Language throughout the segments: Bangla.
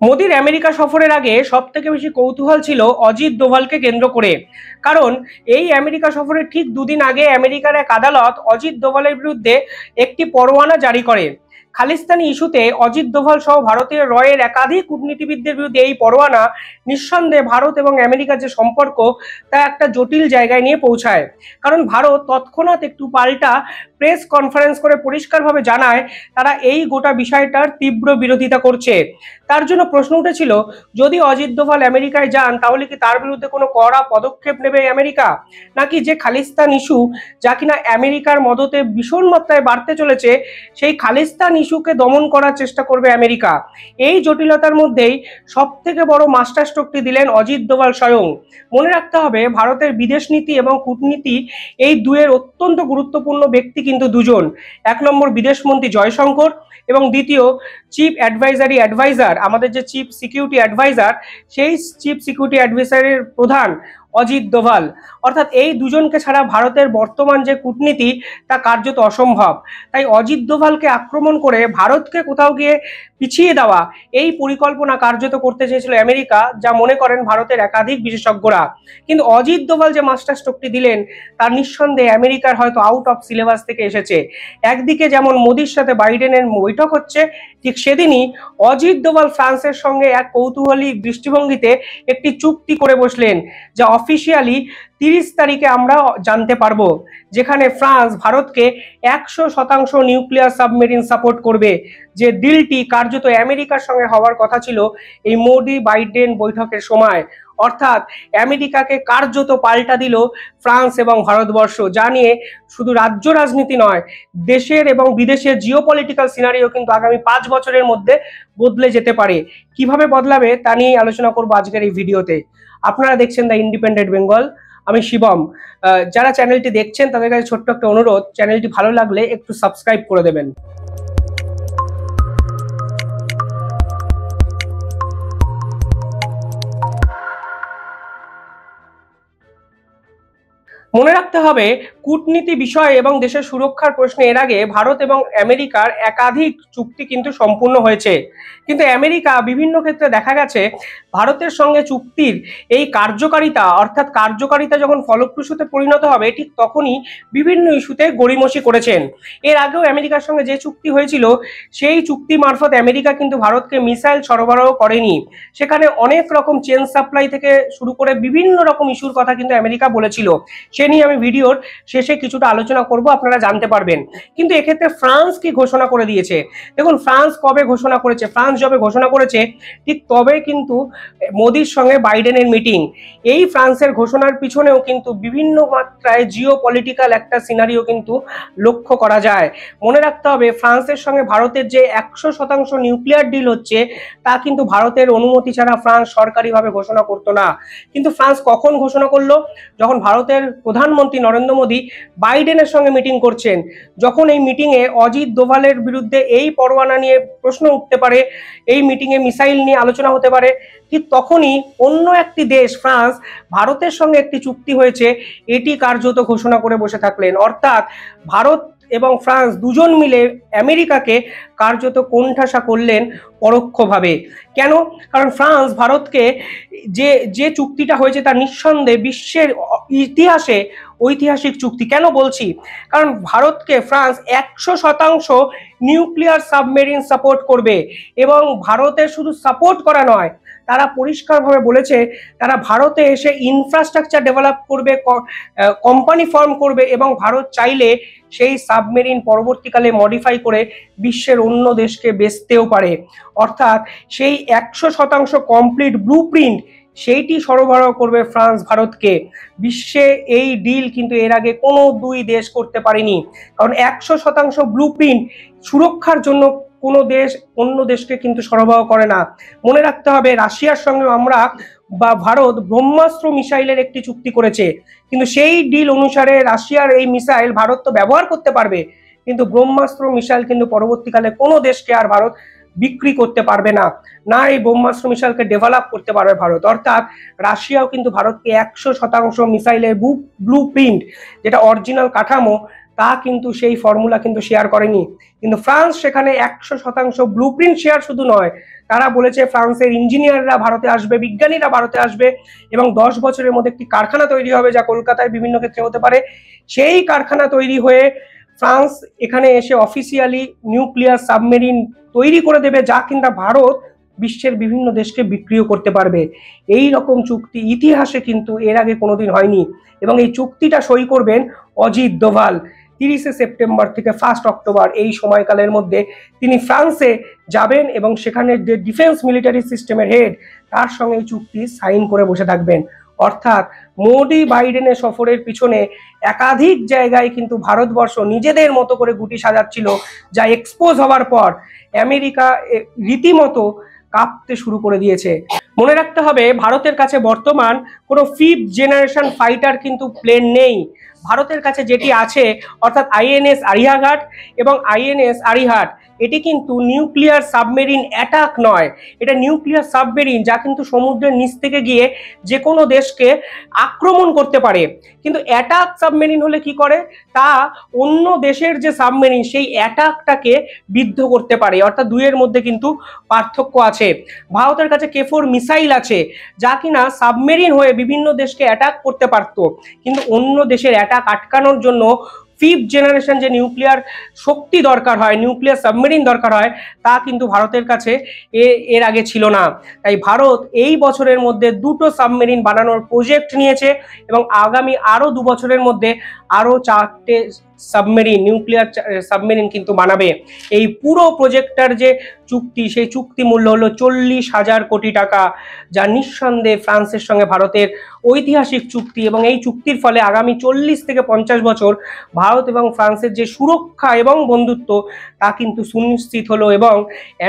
মোদির আমেরিকা সফরের আগে সবথেকে বেশি কৌতূহল ছিল অজিত দোভালকে কেন্দ্র করে। কারণ এই আমেরিকা সফরের ঠিক দুদিন আগে আমেরিকার এক আদালত অজিত দোভালের বিরুদ্ধে একটি পরোয়ানা জারি করে। খালিস্তানি ইস্যুতে অজিত দোভাল সহ ভারতীয় রয়ের একাধিক কূটনীতিবিদদের বিরুদ্ধে এই পরোয়ানা নিঃসন্দেহে ভারত এবং আমেরিকার যে সম্পর্ক তা একটা জটিল জায়গায় নিয়ে পৌঁছায়। কারণ ভারত তৎক্ষণাৎ একটু পাল্টা প্রেস কনফারেন্স করে পরিষ্কারভাবে জানায় তারা এই গোটা বিষয়টার তীব্র বিরোধিতা করছে। তার জন্য প্রশ্ন উঠেছিল, যদি অজিত দোভাল আমেরিকায় যান তাহলে কি তার বিরুদ্ধে কোনো কড়া পদক্ষেপ নেবে আমেরিকা, নাকি যে খালিস্তান ইস্যু যা কিনা আমেরিকার মদতে ভীষণ মাত্রায় বাড়তে চলেছে সেই খালিস্তান ইস্যুকে দমন করার চেষ্টা করবে আমেরিকা। এই জটিলতার মধ্যেই সব থেকে বড় মাস্টার স্ট্রোকটি দিলেন অজিত দোভাল স্বয়ং। মনে রাখতে হবে, ভারতের বিদেশ নীতি এবং কূটনীতি এই দুয়ের অত্যন্ত গুরুত্বপূর্ণ ব্যক্তি কিন্তু দুজন। এক নম্বর বিদেশমন্ত্রী জয়শঙ্কর এবং দ্বিতীয় চিফ অ্যাডভাইজার, আমাদের যে চিফ সিকিউরিটি অ্যাডভাইজার, সেই চিফ সিকিউরিটি অ্যাডভাইজারের প্রধান অজিত দোভাল। অর্থাৎ এই দুজনকে ছাড়া ভারতের বর্তমান যে কূটনীতি তা কার্যত অসম্ভব। তাই অজিত দোভালকে আক্রমণ করে ভারতকে কোথাও গিয়ে পিছিয়ে দেওয়া এই পরিকল্পনা কার্যত করতে চেয়েছিল আমেরিকা, যা মনে করেন ভারতের একাধিক বিশেষজ্ঞরা। কিন্তু অজিত দোভাল যে মাস্টার স্ট্রোকটি দিলেন তার নিঃসন্দেহে আমেরিকার হয়তো আউট অফ সিলেবাস থেকে এসেছে। একদিকে যেমন মোদির সাথে বাইডেনের বৈঠক হচ্ছে, ঠিক সেদিনই অজিত দোভাল ফ্রান্সের সঙ্গে এক কৌতূহলী দৃষ্টিভঙ্গিতে একটি চুক্তি করে বসলেন, যা অফিসিয়ালি 30 তারিখে আমরা জানতে পারবো, যেখানে ফ্রান্স ভারতকে 100% নিউক্লিয়ার সাবমেরিন সাপোর্ট করবে। যে ডিলটি কার্যত আমেরিকার সঙ্গে হওয়ার কথা ছিল এই মোদি বাইডেন বৈঠকের সময়। অর্থাৎ আমেরিকাকে কার্যত পাল্টা দিল ফ্রান্স এবং ভারতবর্ষ, যা নিয়ে শুধু রাজ্য রাজনীতি নয়, দেশের এবং বিদেশের জিওপলিটিক্যাল সিনারিও কিন্তু আগামী 5 বছরের মধ্যে বদলে যেতে পারে। কিভাবে বদলাবে তা নিয়ে আলোচনা করবো আজকের এই ভিডিওতে। আপনারা দেখছেন দ্য ইন্ডিপেন্ডেন্ট বেঙ্গল, আমি শিবম। যারা চ্যানেলটি দেখছেন তাদের কাছে ছোট্ট একটা অনুরোধ, চ্যানেলটি ভালো লাগলে একটু সাবস্ক্রাইব করে দেবেন। মনে রাখতে হবে, কূটনীতি বিষয় এবং দেশের সুরক্ষার প্রশ্নে এর আগে ভারত এবং আমেরিকার একাধিক চুক্তি কিন্তু সম্পূর্ণ হয়েছে। কিন্তু আমেরিকা বিভিন্ন ক্ষেত্রে দেখা গেছে ভারতের সঙ্গে চুক্তির এই কার্যকারিতা, অর্থাৎ কার্যকারিতা যখন ফলপ্রসূতে পরিণত হবে ঠিক তখনই বিভিন্ন ইস্যুতে গড়িমসি করেছেন। এর আগেও আমেরিকার সঙ্গে যে চুক্তি হয়েছিল সেই চুক্তি মারফত আমেরিকা কিন্তু ভারতকে মিসাইল সরবরাহ করেনি। সেখানে অনেক রকম চেন সাপ্লাই থেকে শুরু করে বিভিন্ন রকম ইস্যুর কথা কিন্তু আমেরিকা বলেছিল। সে নিয়ে আমি ভিডিওর শেষে কিছুটা আলোচনা করব, আপনারা জানতে পারবেন। কিন্তু এক্ষেত্রে ফ্রান্স কি ঘোষণা করে দিয়েছে দেখুন। ফ্রান্স কবে ঘোষণা করেছে? ফ্রান্স যবে ঘোষণা করেছে ঠিক তবে কিন্তু মোদির সঙ্গে বাইডেনের মিটিং। এই ফ্রান্সের ঘোষণার পিছনেও কিন্তু বিভিন্ন মাত্রায় জিও পলিটিক্যাল একটা সিনারিও কিন্তু লক্ষ্য করা যায়। মনে রাখতে হবে, ফ্রান্সের সঙ্গে ভারতের যে 100% নিউক্লিয়ার ডিল হচ্ছে তা কিন্তু ভারতের অনুমতি ছাড়া ফ্রান্স সরকারিভাবে ঘোষণা করতো না। কিন্তু ফ্রান্স কখন ঘোষণা করলো? যখন ভারতের প্রধানমন্ত্রী নরেন্দ্র মোদী বাইডেনের সঙ্গে মিটিং করছেন। যখন এই মিটিংয়ে অজিত দোভালের বিরুদ্ধে এই পরোয়ানা নিয়ে প্রশ্ন উঠতে পারে, এই মিটিংয়ে মিসাইল নিয়ে আলোচনা হতে পারে, ঠিক তখনই অন্য একটি দেশ ফ্রান্স ভারতের সঙ্গে একটি চুক্তি হয়েছে এটি কার্যত ঘোষণা করে বসে থাকলেন। অর্থাৎ ভারত এবং ফ্রান্স দুজন মিলে আমেরিকাকে কার্যত কোণঠাসা করলেন পরোক্ষভাবে। কেন? কারণ ফ্রান্স ভারতকে যে চুক্তিটা হয়েছে তা নিঃসন্দেহে বিশ্বের ইতিহাসে ঐতিহাসিক চুক্তি। কেন বলছি? কারণ ভারতকে ফ্রান্স 100% নিউক্লিয়ার সাবমেরিন সাপোর্ট করবে এবং ভারতের শুধু সাপোর্ট করা নয়, তারা পরিষ্কারভাবে বলেছে তারা ভারতে এসে ইনফ্রাস্ট্রাকচার ডেভেলপ করবে, কোম্পানি ফর্ম করবে এবং ভারত চাইলে সেই সাবমেরিন পরবর্তীকালে মডিফাই করে বিশ্বের অন্য দেশকে বেচতেও পারে। অর্থাৎ সেই 100% কমপ্লিট ব্লুপ্রিন্ট সেইটি সরবরাহ করবে ফ্রান্স ভারতকে। বিশ্বে এই ডিল কিন্তু এর আগে কোনো দুই দেশ করতে পারেনি। কারণ 100% ব্লুপ্রিন্ট সুরক্ষার জন্য কোনো দেশ অন্য দেশকে কিন্তু সরবরাহ করে না। মনে রাখতে হবে, রাশিয়ার সঙ্গে আমরা বা ভারত ব্রহ্মাস্ত্র মিসাইলের একটি চুক্তি করেছে, কিন্তু সেই ডিল অনুসারে রাশিয়ার এই মিসাইল ভারত তো ব্যবহার করতে পারবে, কিন্তু ব্রহ্মাস্ত্র মিসাইল কিন্তু পরবর্তীকালে কোনো দেশকে আর ভারত বিক্রি করতে পারবে না, না এই ব্রহ্মাস্ত্র মিসাইলকে ডেভেলপ করতে পারবে ভারত। অর্থাৎ রাশিয়াও কিন্তু ভারতকে 100% মিসাইলের ব্লুপ্রিন্ট, যেটা অরিজিনাল কাঠামো, তা কিন্তু সেই ফর্মুলা কিন্তু শেয়ার করেনি। কিন্তু ফ্রান্স সেখানে 100% ব্লুপ্রিন্ট শেয়ার শুধু নয়, তারা বলেছে ফ্রান্সের ইঞ্জিনিয়াররা ভারতে আসবে, বিজ্ঞানীরা ভারতে আসবে এবং 10 বছরের মধ্যে একটি কারখানা তৈরি হবে, যা কলকাতায় বিভিন্ন ক্ষেত্রে হতে পারে। সেই কারখানা তৈরি হয়ে ফ্রান্স এখানে এসে অফিসিয়ালি নিউক্লিয়ার সাবমেরিন তৈরি করে দেবে, যা কিনা ভারত বিশ্বের বিভিন্ন দেশকে বিক্রিও করতে পারবে। এই রকম চুক্তি ইতিহাসে কিন্তু এর আগে কোনোদিন হয়নি এবং এই চুক্তিটা সই করবেন অজিত দোভাল। 30 সেপ্টেম্বর থেকে 1 অক্টোবর এই সময়কালের মধ্যে তিনি ফ্রান্সে যাবেন এবং সেখানে যে ডিফেন্স মিলিটারি সিস্টেমের হেড তার সঙ্গে চুক্তি সাইন করে বসে থাকবেন। অর্থাৎ মোদি বাইডেনের সফরের পিছনে একাধিক জায়গায় কিন্তু ভারতবর্ষ নিজেদের মতো করে গুটি সাজাচ্ছিল, যা এক্সপোজ হওয়ার পর আমেরিকা রীতিমতো কাঁপতে শুরু করে দিয়েছে। মনে রাখতে হবে ভারতের কাছে বর্তমান কোনো 5th জেনারেশন ফাইটার কিন্তু প্লেন নেই। ভারতের কাছে যেটি আছে অর্থাৎ আইএনএস আরিহাঘাট এবং আইএনএস আরিহাট, এটি কিন্তু নিউক্লিয়ার সাবমেরিন অ্যাটাক নয়, এটা নিউক্লিয়ার সাবমেরিন যা কিন্তু সমুদ্রের নিচ থেকে গিয়ে যে কোনো দেশকে আক্রমণ করতে পারে। কিন্তু অ্যাটাক সাবমেরিন হলে কি করে, তা অন্য দেশের যে সাবমেরিন সেই অ্যাটাকটাকে বিদ্ধ করতে পারে। অর্থাৎ দুইয়ের মধ্যে কিন্তু পার্থক্য আছে। ভারতের কাছে K4 মিসাইল আছে যা কিনা সাবমেরিন হয়ে বিভিন্ন দেশকে অ্যাটাক করতে পারতো, কিন্তু অন্য দেশের অ্যাটাক আটকানোর জন্য 5th জেনারেশন যে নিউক্লিয়ার শক্তি দরকার হয়, নিউক্লিয়ার সাবমেরিন দরকার হয়, তা কিন্তু ভারতের কাছে এর আগে ছিল না। তাই ভারত এই বছরের মধ্যে 2টো সাবমেরিন বানানোর প্রজেক্ট নিয়েছে এবং আগামী আরো 2 বছরের মধ্যে আরো 4টে সাবমেরিন, নিউক্লিয়ার সাবমেরিন কিন্তু বানাবে। এই পুরো প্রজেক্টটার যে চুক্তি, সেই চুক্তি মূল্য হলো 40,000 কোটি টাকা, যা নিঃসন্দেহে ফ্রান্সের সঙ্গে ভারতের ঐতিহাসিক চুক্তি এবং এই চুক্তির ফলে আগামী 40 থেকে 50 বছর ভারত এবং ফ্রান্সের যে সুরক্ষা এবং বন্ধুত্ব তা কিন্তু সুনিশ্চিত হলো এবং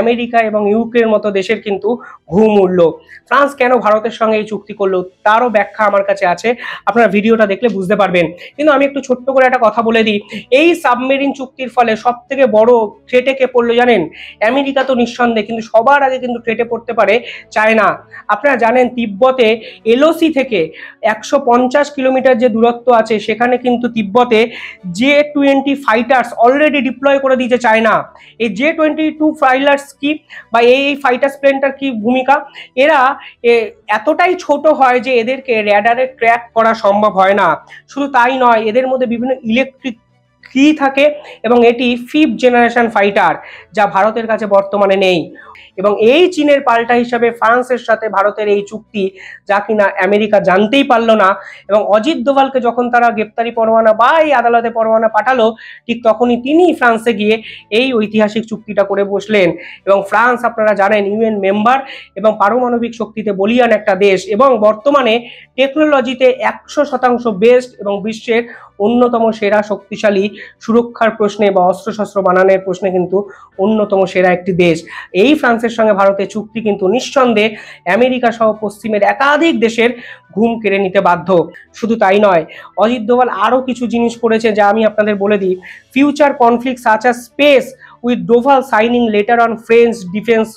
আমেরিকা এবং ইউক্রের মতো দেশের কিন্তু ঘুম উঠল। ফ্রান্স কেন ভারতের সঙ্গে এই চুক্তি করলো তারও ব্যাখ্যা আমার কাছে আছে, আপনারা ভিডিওটা দেখলে বুঝতে পারবেন। কিন্তু আমি একটু ছোট্ট করে একটা কথা বলে দিই, এই সাবমেরিন চুক্তির ফলে সব থেকে বড় থ্রেটে কে পড়লো জানেন? আমেরিকা তো নিঃসন্দেহে, কিন্তু সবার আগে কিন্তু থ্রেটে পড়তে পারে চায়না। আপনারা জানেন তিব্বতে এলওসি থেকে 150 কিলোমিটার যে দূরত্ব আছে সেখানে কিন্তু তিব্বতে J-20 ফাইটার্স অলরেডি ডিপ্লয় করে দিয়েছে চায়না। এই J-22 ফাইটার্স কি বা এই ফাইটার্স প্লেনটার কি ভূমিকা, এরা এতটাই ছোট হয় যে এদেরকে র্যাডারে ট্র্যাক করা সম্ভব হয় না। শুধু তাই নয়, এদের মধ্যে বিভিন্ন ইলেকট্রিক কি থাকে এবং এটি 5th জেনারেশন ফাইটার, যা ভারতের কাছে বর্তমানে নেই। এবং এই চীনের পাল্টা হিসাবে ফ্রান্সের সাথে ভারতের এই চুক্তি, যা কিনা আমেরিকা জানতেই পারলো না এবং অজিত দোভালকে যখন তারা গ্রেপ্তারি পরোয়ানা বা এই আদালতে পরোয়ানা পাঠালো, ঠিক তখনই তিনি ফ্রান্সে গিয়ে এই ঐতিহাসিক চুক্তিটা করে বসলেন। এবং ফ্রান্স আপনারা জানেন ইউএন মেম্বার এবং পারমাণবিক শক্তিতে বলিয়ান একটা দেশ এবং বর্তমানে টেকনোলজিতে 100% বেস্ট এবং বিশ্বের অন্যতম সেরা শক্তিশালী সুরক্ষার প্রশ্নে বা অস্ত্রশস্ত্র বানানোর প্রশ্নে কিন্তু অন্যতম সেরা একটি দেশ। এই ফ্রান্সের সঙ্গে ভারতের চুক্তি কিন্তু নিঃসন্দেহে আমেরিকা সহ পশ্চিমের একাধিক দেশের ঘুম কেড়ে নিতে বাধ্য। শুধু তাই নয়, অজিত দোভাল আরো কিছু জিনিস করেছে যা আমি আপনাদের বলে দিই। Future conflict such as space with Doval signing letter on French defence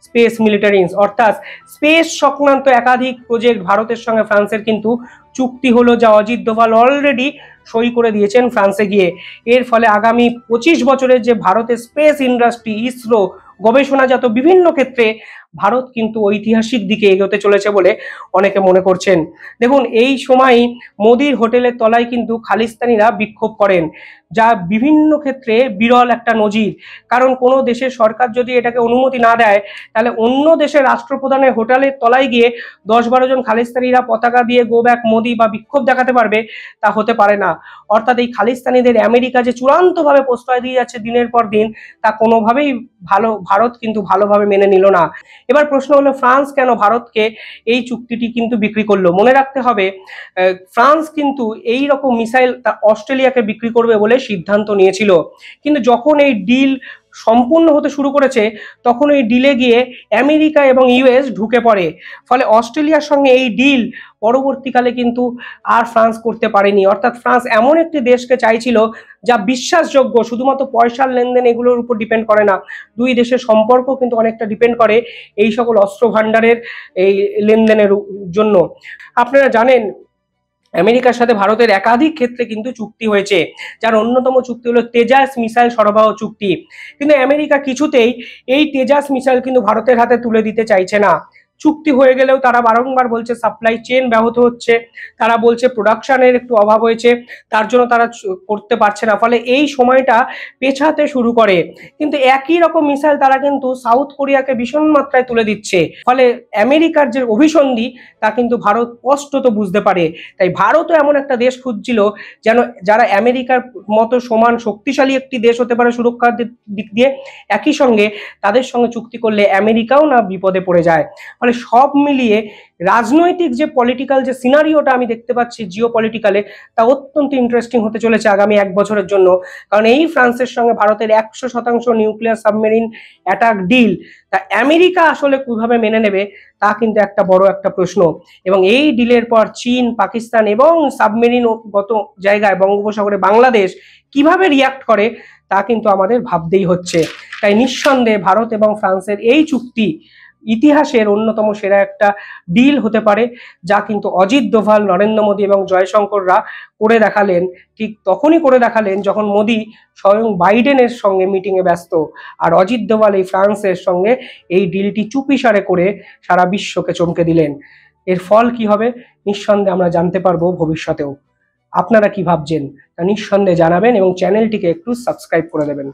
space militaries, অর্থাৎ স্পেস সংক্রান্ত একাধিক প্রজেক্ট ভারতের সঙ্গে ফ্রান্সের কিন্তু চুক্তি হলো, যা অজিত দোভাল অলরেডি সই করে দিয়েছেন ফ্রান্সে গিয়ে। এর ফলে আগামী 25 বছরের যে ভারতের স্পেস ইন্ডাস্ট্রি, ইসরো, গবেষণাজাত বিভিন্ন ক্ষেত্রে ভারত কিন্তু ঐতিহাসিক দিকে এগোতে চলেছে বলে অনেকে মনে করছেন। দেখুন এই সময় মোদির হোটেলের তলায় কিন্তু খালিস্তানিরা বিক্ষোভ করেন, যা বিভিন্ন ক্ষেত্রে বিরল একটা নজির। কারণ কোনো দেশের সরকার যদি এটাকে অনুমতি না দেয়, তাহলে অন্য দেশের রাষ্ট্রপ্রধানের হোটেলের তলায় গিয়ে 10-12 জন খালিস্তানিরা পতাকা দিয়ে গো ব্যাক মোদি বা বিক্ষোভ দেখাতে পারবে, তা হতে পারে না। অর্থাৎ এই খালিস্তানিদের আমেরিকা যে চূড়ান্তভাবে প্রশ্রয় দিয়ে যাচ্ছে দিনের পর দিন, তা কোনোভাবেই ভারত কিন্তু ভালোভাবে মেনে নিল না। এবার প্রশ্ন হলো ফ্রান্স কেন ভারতকে এই চুক্তিটি কিন্তু বিক্রি করলো? মনে রাখতে হবে ফ্রান্স কিন্তু এই রকম মিসাইল অস্ট্রেলিয়াকে বিক্রি করবে বলে সিদ্ধান্ত নিয়েছিল, কিন্তু যখন এই ডিল সম্পূর্ণ হতে শুরু করেছে তখন এই ডিলে গিয়ে আমেরিকা এবং ইউএস ঢুকে পড়ে। ফলে অস্ট্রেলিয়ার সঙ্গে এই ডিল পরবর্তীকালে কিন্তু আর ফ্রান্স করতে পারেনি। অর্থাৎ ফ্রান্স এমন একটি দেশকে চাইছিল যা বিশ্বাসযোগ্য, শুধুমাত্র পয়সার লেনদেন এগুলোর উপর ডিপেন্ড করে না, দুই দেশের সম্পর্ক কিন্তু অনেকটা ডিপেন্ড করে এই সকল অস্ত্র ভাণ্ডারের এই লেনদেনের জন্য। আপনারা জানেন আমেরিকার সাথে ভারতের একাধিক ক্ষেত্রে কিন্তু চুক্তি হয়েছে, যার অন্যতম চুক্তি হলো তেজাস মিসাইল সরবরাহ চুক্তি। কিন্তু আমেরিকা কিছুতেই এই তেজাস মিসাইল কিন্তু ভারতের হাতে তুলে দিতে চাইছে না। চুক্তি হয়ে গেলেও তারা বারংবার বলছে সাপ্লাই চেন ব্যাহত হচ্ছে, তারা বলছে প্রোডাকশনের একটু অভাব হয়েছে, তার জন্য তারা করতে পারছে না, ফলে এই সময়টা পেছাতে শুরু করে। কিন্তু একই রকম মিসাইল তারা কিন্তু সাউথ কোরিয়াকে ভীষণ মাত্রায় তুলে দিচ্ছে, ফলে আমেরিকার যে অভিসন্ধি তা কিন্তু ভারত স্পষ্টত বুঝতে পারে। তাই ভারতও এমন একটা দেশ খুঁজছিল যেন যারা আমেরিকার মতো সমান শক্তিশালী একটি দেশ হতে পারে সুরক্ষার দিক দিয়ে, একই সঙ্গে তাদের সঙ্গে চুক্তি করলে আমেরিকাও না বিপদে পড়ে যায়। ফলে সব মিলিয়ে রাজনৈতিক যে পলিটিক্যাল যে সিনারিওটা আমি দেখতে পাচ্ছি জিও পলিটিক্যালে, তা অত্যন্ত ইন্টারেস্টিং হতে চলেছে আগামী 1 বছরের জন্য। কারণ এই ফ্রান্সের সঙ্গে ভারতের 100% নিউক্লিয়ার সাবমেরিন অ্যাটাক ডিল, তা আমেরিকা আসলে কিভাবে মেনে নেবে তা কিন্তু একটা বড় একটা প্রশ্ন। এবং এই ডিলের পর চীন, পাকিস্তান এবং সাবমেরিন গত জায়গায় বঙ্গোপসাগরে বাংলাদেশ কিভাবে রিয়াক্ট করে তা কিন্তু আমাদের ভাবতেই হচ্ছে। তাই নিঃসন্দেহে ভারত এবং ফ্রান্সের এই চুক্তি ইতিহাসের অন্যতম সেরা একটা ডিল হতে পারে, যা কিন্তু অজিত দোভাল, নরেন্দ্র মোদী এবং জয়শঙ্কররা করে দেখালেন। ঠিক তখনই করে দেখালেন যখন মোদী স্বয়ং বাইডেনের সঙ্গে মিটিংয়ে ব্যস্ত, আর অজিত দোভাল এই ফ্রান্সের সঙ্গে এই ডিলটি চুপিসারে করে সারা বিশ্বকে চমকে দিলেন। এর ফল কি হবে নিঃসন্দেহে আমরা জানতে পারবো ভবিষ্যতেও। আপনারা কি ভাবছেন তা নিঃসন্দেহে জানাবেন এবং চ্যানেলটিকে একটু সাবস্ক্রাইব করে দেবেন।